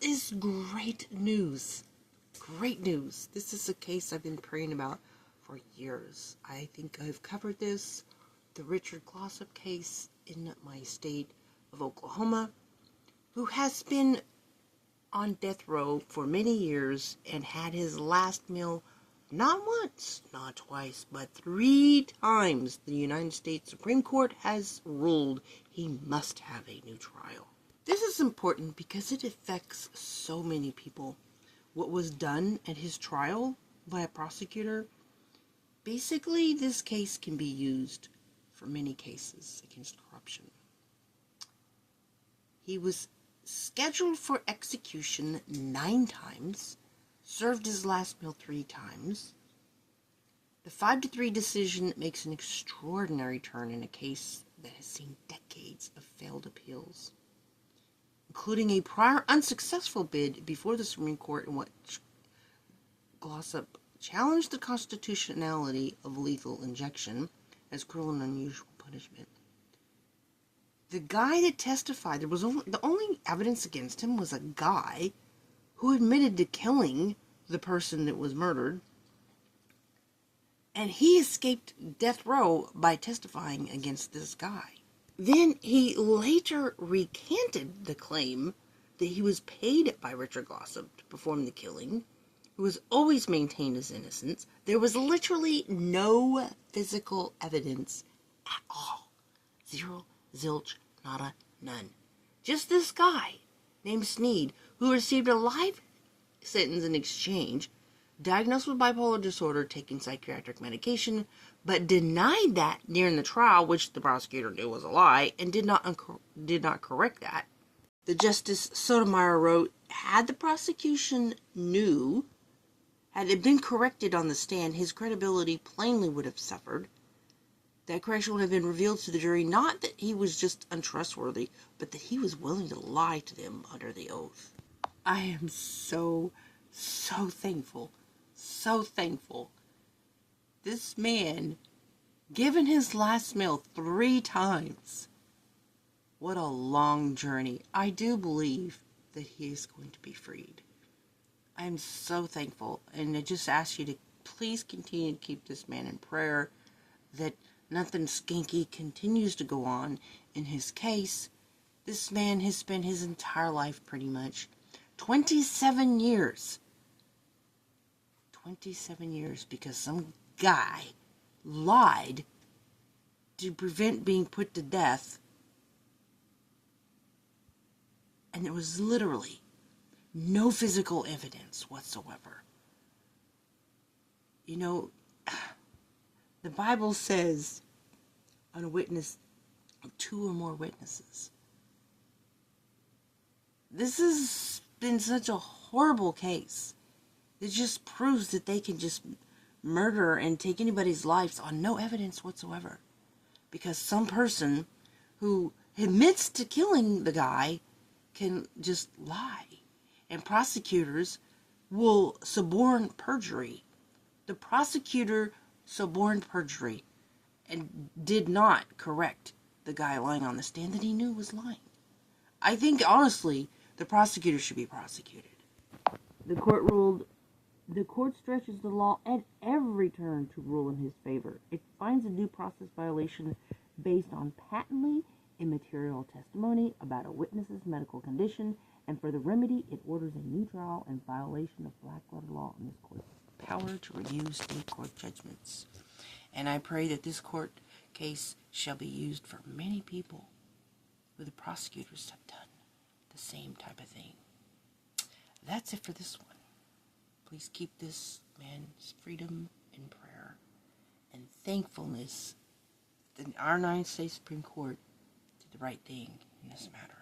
is great news. Great news. This is a case I've been praying about for years. I think I've covered this, the Richard Glossip case in my state of Oklahoma, who has been on death row for many years and had his last meal not once, not twice, but 3 times. The United States Supreme Court has ruled he must have a new trial. This is important because it affects so many people. What was done at his trial by a prosecutor, basically this case can be used for many cases against corruption. He was scheduled for execution 9 times, served his last meal 3 times. The 5-3 decision makes an extraordinary turn in a case that has seen decades of failed appeals, including a prior unsuccessful bid before the Supreme Court in which Glossip challenged the constitutionality of lethal injection as cruel and unusual punishment. The guy that testified, the only evidence against him was a guy who admitted to killing the person that was murdered, and he escaped death row by testifying against this guy. Then he later recanted the claim that he was paid by Richard Glossip to perform the killing, who has always maintained his innocence. There was literally no physical evidence at all. Zero, zilch, nada, none. Just this guy named Sneed, who received a life sentence in exchange, diagnosed with bipolar disorder, taking psychiatric medication, but denied that during the trial, which the prosecutor knew was a lie, and did not correct that. The Justice Sotomayor wrote, had the prosecution had it been corrected on the stand, his credibility plainly would have suffered. That correction would have been revealed to the jury, not that he was just untrustworthy, but that he was willing to lie to them under the oath. I am so thankful. So thankful. This man, given his last meal 3 times, what a long journey. I do believe that he is going to be freed. I am so thankful, and I just ask you to please continue to keep this man in prayer, that nothing skanky continues to go on in his case. This man has spent his entire life pretty much 27 years. 27 years because some guy lied to prevent being put to death. And there was literally no physical evidence whatsoever. You know, the Bible says on a witness of 2 or more witnesses. This has been such a horrible case. It just proves that they can just murder and take anybody's lives on no evidence whatsoever. Because some person who admits to killing the guy can just lie. And prosecutors will suborn perjury. The prosecutor suborned perjury and did not correct the guy lying on the stand that he knew was lying. I think, honestly, the prosecutor should be prosecuted. The court stretches the law at every turn to rule in his favor. It finds a due process violation based on patently immaterial testimony about a witness's medical condition, and for the remedy, it orders a new trial in violation of black-letter law in this court's power to review state court judgments. And I pray that this court case shall be used for many people who the prosecutors have done the same type of thing. That's it for this one. Please keep this man's freedom in prayer and thankfulness that our United States Supreme Court did the right thing in this matter.